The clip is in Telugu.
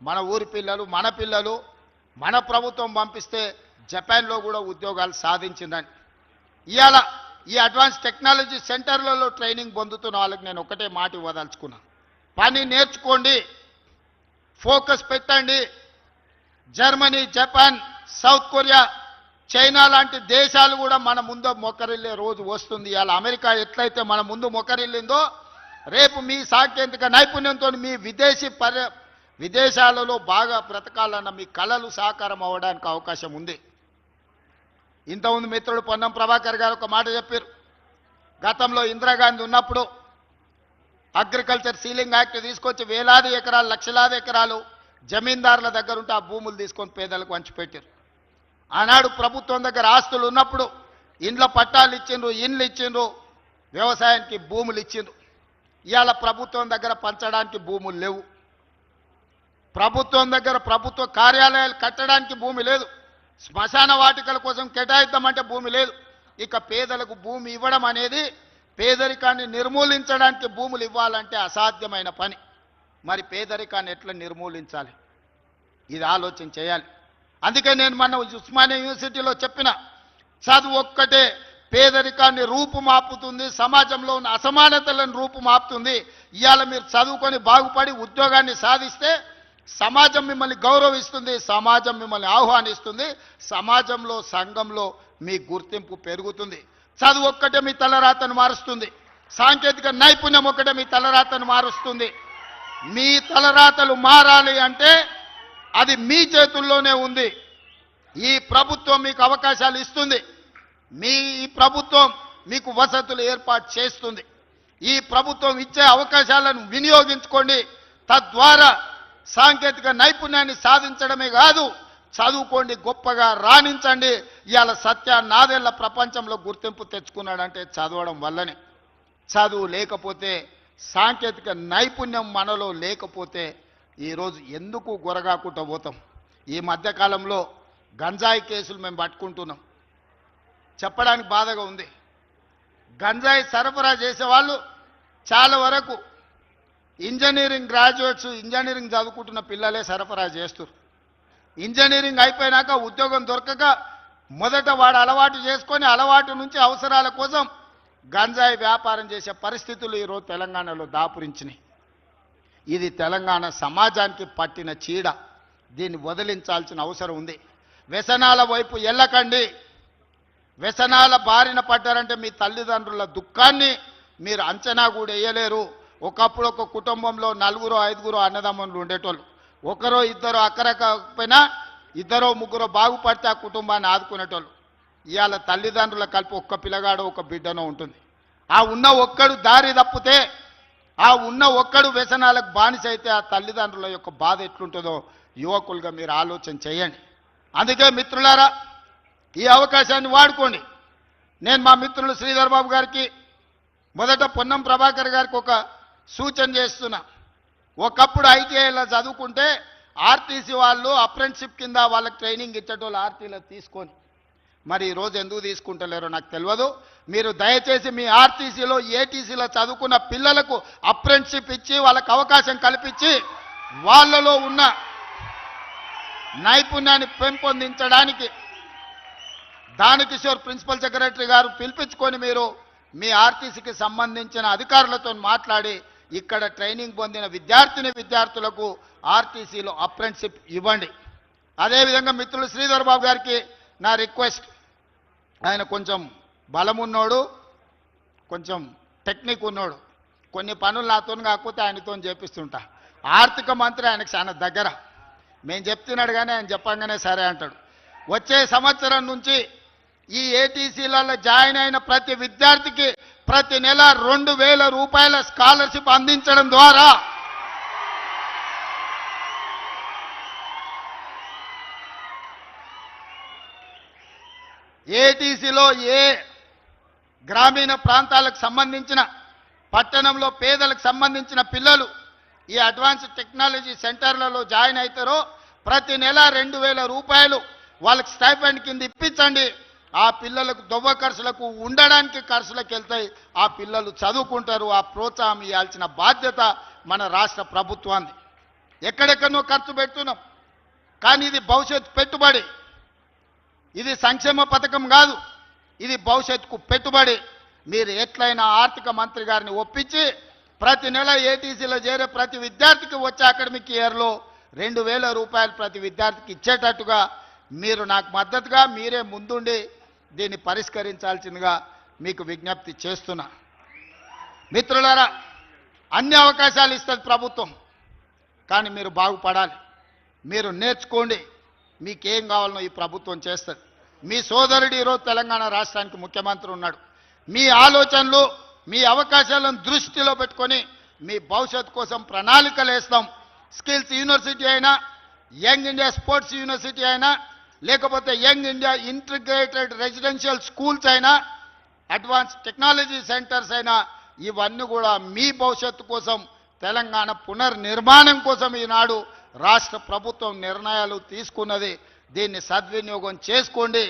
మన ఊరి పిల్లలు మన పిల్లలు మన ప్రభుత్వం పంపిస్తే జపాన్లో కూడా ఉద్యోగాలు సాధించిందని. ఇవాళ ఈ అడ్వాన్స్ టెక్నాలజీ సెంటర్లలో ట్రైనింగ్ పొందుతున్న వాళ్ళకి నేను ఒకటే మాట ఇవ్వదలుచుకున్నా. పని నేర్చుకోండి, ఫోకస్ పెట్టండి. Germany, Japan, south Korea, China లాంటి దేశాలు కూడా మన ముందు మొక్కరిల్లే రోజు వస్తుంది. ఇవాళ అమెరికా ఎట్లయితే మన ముందు మొక్కరిల్లిందో రేపు మీ సాంకేతిక నైపుణ్యంతో మీ విదేశాలలో బాగా బ్రతకాలన్న మీ కళలు సాకారం అవ్వడానికి అవకాశం ఉంది. ఇంతకుముందు మిత్రుడు పొన్నం ప్రభాకర్ గారు ఒక మాట చెప్పారు. గతంలో ఇందిరాగాంధీ ఉన్నప్పుడు అగ్రికల్చర్ సీలింగ్ యాక్ట్ తీసుకొచ్చి వేలాది ఎకరాలు లక్షలాది ఎకరాలు జమీందారుల దగ్గర ఉంటే ఆ భూములు తీసుకొని పేదలకు పంచిపెట్టారు. ఆనాడు ప్రభుత్వం దగ్గర ఆస్తులు ఉన్నప్పుడు ఇండ్ల పట్టాలు ఇచ్చిండ్రు, ఇండ్లు ఇచ్చిండ్రు, వ్యవసాయానికి భూములు ఇచ్చిండ్రు. ఇవాళ ప్రభుత్వం దగ్గర పంచడానికి భూములు లేవు. ప్రభుత్వం దగ్గర ప్రభుత్వ కార్యాలయాలు కట్టడానికి భూమి లేదు. శ్మశాన వాటికల కోసం కేటాయిద్దామంటే భూమి లేదు. ఇక పేదలకు భూమి ఇవ్వడం అనేది పేదరికాన్ని నిర్మూలించడానికి భూములు ఇవ్వాలంటే అసాధ్యమైన పని. మరి పేదరికాన్ని ఎట్లా నిర్మూలించాలి? ఇది ఆలోచన చేయాలి. అందుకే నేను మన ఉస్మానియా యూనివర్సిటీలో చెప్పిన చదువు ఒక్కటే పేదరికాన్ని రూపుమాపుతుంది, సమాజంలో ఉన్న అసమానతలను రూపుమాపుతుంది. ఇవాళ మీరు చదువుకొని బాగుపడి ఉద్యోగాన్ని సాధిస్తే సమాజం మిమ్మల్ని గౌరవిస్తుంది, సమాజం మిమ్మల్ని ఆహ్వానిస్తుంది, సమాజంలో సంఘంలో మీ గుర్తింపు పెరుగుతుంది. చదువు ఒక్కటే మీ తలరాతను మారుస్తుంది. సాంకేతిక నైపుణ్యం ఒక్కటే మీ తలరాతను మారుస్తుంది. మీ తలరాతలు మారాలి అంటే అది మీ చేతుల్లోనే ఉంది. ఈ ప్రభుత్వం మీకు అవకాశాలు ఇస్తుంది. ఈ ప్రభుత్వం మీకు వసతులు ఏర్పాటు చేస్తుంది. ఈ ప్రభుత్వం ఇచ్చే అవకాశాలను వినియోగించుకోండి. తద్వారా సాంకేతిక నైపుణ్యాన్ని సాధించడమే కాదు, చదువుకోండి, గొప్పగా రాణించండి. ఇవాళ సత్య నాదేళ్ల ప్రపంచంలో గుర్తింపు తెచ్చుకున్నాడంటే చదవడం వల్లనే. చదువు లేకపోతే, సాంకేతిక నైపుణ్యం మనలో లేకపోతే ఈరోజు ఎందుకు గొరగాకుండా పోతాం? ఈ మధ్యకాలంలో గంజాయి కేసులు మేము పట్టుకుంటున్నాం. చెప్పడానికి బాధగా ఉంది. గంజాయి సరఫరా చేసేవాళ్ళు చాలా వరకు ఇంజనీరింగ్ గ్రాడ్యుయేట్స్, ఇంజనీరింగ్ చదువుకుంటున్న పిల్లలే సరఫరా చేస్తారు. ఇంజనీరింగ్ అయిపోయినాక ఉద్యోగం దొరకక మొదట వాడు అలవాటు చేసుకొని అలవాటు నుంచి అవసరాల కోసం గంజాయి వ్యాపారం చేసే పరిస్థితులు ఈరోజు తెలంగాణలో దాపురించినాయి. ఇది తెలంగాణ సమాజానికి పట్టిన చీడ. దీన్ని వదిలించాల్సిన అవసరం ఉంది. వ్యసనాల వైపు వెళ్ళకండి. వ్యసనాల బారిన పడ్డారంటే మీ తల్లిదండ్రుల దుఃఖాన్ని మీరు అంచనా కూడా వేయలేరు. ఒకప్పుడు ఒక కుటుంబంలో 4-5 అన్నదమ్ములు ఉండేటోళ్ళు. ఒకరో ఇద్దరు అక్కరకపోయినా 2-3 బాగుపడితే ఆ కుటుంబాన్ని ఆదుకునేటోళ్ళు. ఇవాళ తల్లిదండ్రుల కలిపి ఒక్క పిల్లగాడో ఒక బిడ్డనో ఉంటుంది. ఆ ఉన్న ఒక్కడు దారి తప్పితే, ఆ ఉన్న ఒక్కడు వ్యసనాలకు బానిస అయితే ఆ తల్లిదండ్రుల యొక్క బాధ ఎట్లుంటుందో యువకులుగా మీరు ఆలోచన చేయండి. అందుకే మిత్రులారా, ఈ అవకాశాన్ని వాడుకోండి. నేను మా మిత్రులు శ్రీధర్ బాబు గారికి, మొదట పొన్నం ప్రభాకర్ గారికి ఒక సూచన చేస్తున్నా. ఒకప్పుడు ఐటీఐలో చదువుకుంటే ఆర్టీసీ వాళ్ళు అప్రెంటిషిప్ కింద వాళ్ళకి ట్రైనింగ్ ఇచ్చేటోళ్ళు ఆర్టీలో తీసుకొని, మరి ఈరోజు ఎందుకు తీసుకుంటలేరో నాకు తెలియదు. మీరు దయచేసి మీ ఆర్టీసీలో ఏటీసీలో చదువుకున్న పిల్లలకు అప్రెంటిషిప్ ఇచ్చి వాళ్ళకు అవకాశం కల్పించి వాళ్ళలో ఉన్న నైపుణ్యాన్ని పెంపొందించడానికి దానకిషోర్ ప్రిన్సిపల్ సెక్రటరీ గారు పిలిపించుకొని మీరు మీ ఆర్టీసీకి సంబంధించిన అధికారులతో మాట్లాడి ఇక్కడ ట్రైనింగ్ పొందిన విద్యార్థులకు ఆర్టీసీలో అప్రెంటిషిప్ ఇవ్వండి. అదేవిధంగా మిత్రులు శ్రీధర్ బాబు గారికి నా రిక్వెస్ట్, ఆయన కొంచెం బలం ఉన్నోడు, కొంచెం టెక్నిక్ ఉన్నోడు, కొన్ని పనులు నాతో కాకపోతే ఆయనతో చేపిస్తుంటా. ఆర్థిక మంత్రి ఆయనకు చాలా దగ్గర. మేము చెప్తున్నాడు కానీ ఆయన చెప్పంగానే సరే అంటాడు. వచ్చే సంవత్సరం నుంచి ఈ ఏటీసీలలో జాయిన్ అయిన ప్రతి విద్యార్థికి ప్రతి నెల 2,000 రూపాయల స్కాలర్షిప్ అందించడం ద్వారా ఏటీసీలో ఏ గ్రామీణ ప్రాంతాలకు సంబంధించిన, పట్టణంలో పేదలకు సంబంధించిన పిల్లలు ఈ అడ్వాన్స్ టెక్నాలజీ సెంటర్లలో జాయిన్ అవుతారో ప్రతి నెల 2,000 రూపాయలు వాళ్ళకి స్టైపెండ్ కింద ఇప్పించండి. ఆ పిల్లలకు దొవ్వ ఖర్చులకు, ఉండడానికి ఖర్చులకు వెళ్తాయి. ఆ పిల్లలు చదువుకుంటారు. ఆ ప్రోత్సాహం ఇవ్వాల్సిన బాధ్యత మన రాష్ట్ర ప్రభుత్వాన్ని. ఎక్కడెక్కడో ఖర్చు పెడుతున్నాం. కానీ ఇది భవిష్యత్తు పెట్టుబడి. ఇది సంక్షేమ పథకం కాదు, ఇది భవిష్యత్తుకు పెట్టుబడి. మీరు ఎట్లయినా ఆర్థిక మంత్రి గారిని ఒప్పించి ప్రతి నెల ఏటీసీలో చేరే ప్రతి విద్యార్థికి వచ్చే అకాడమిక్ ఇయర్లో 2000 రూపాయలు ప్రతి విద్యార్థికి ఇచ్చేటట్టుగా మీరు నాకు మద్దతుగా మీరే ముందుండి దీన్ని పరిష్కరించాల్సిందిగా మీకు విజ్ఞప్తి చేస్తున్నా. మిత్రులారా, అన్ని అవకాశాలు ఇస్తుంది ప్రభుత్వం, కానీ మీరు బాగుపడాలి, మీరు నేర్చుకోండి. మీకేం కావాలనో ఈ ప్రభుత్వం చేస్తుంది. మీ సోదరుడు ఈరోజు తెలంగాణ రాష్ట్రానికి ముఖ్యమంత్రి ఉన్నాడు. మీ ఆలోచనలు, మీ అవకాశాలను దృష్టిలో పెట్టుకొని మీ భవిష్యత్తు కోసం ప్రణాళికలు వేస్తాం. స్కిల్స్ యూనివర్సిటీ అయినా, యంగ్ ఇండియా స్పోర్ట్స్ యూనివర్సిటీ అయినా, లేకపోతే young India integrated residential schools అయినా, అడ్వాన్స్ టెక్నాలజీ సెంటర్స్ అయినా, ఇవన్నీ కూడా మీ భవిష్యత్తు కోసం, తెలంగాణ పునర్నిర్మాణం కోసం ఈనాడు రాష్ట్ర ప్రభుత్వం నిర్ణయాలు తీసుకున్నది. దీన్ని సద్వినియోగం చేసుకోండి.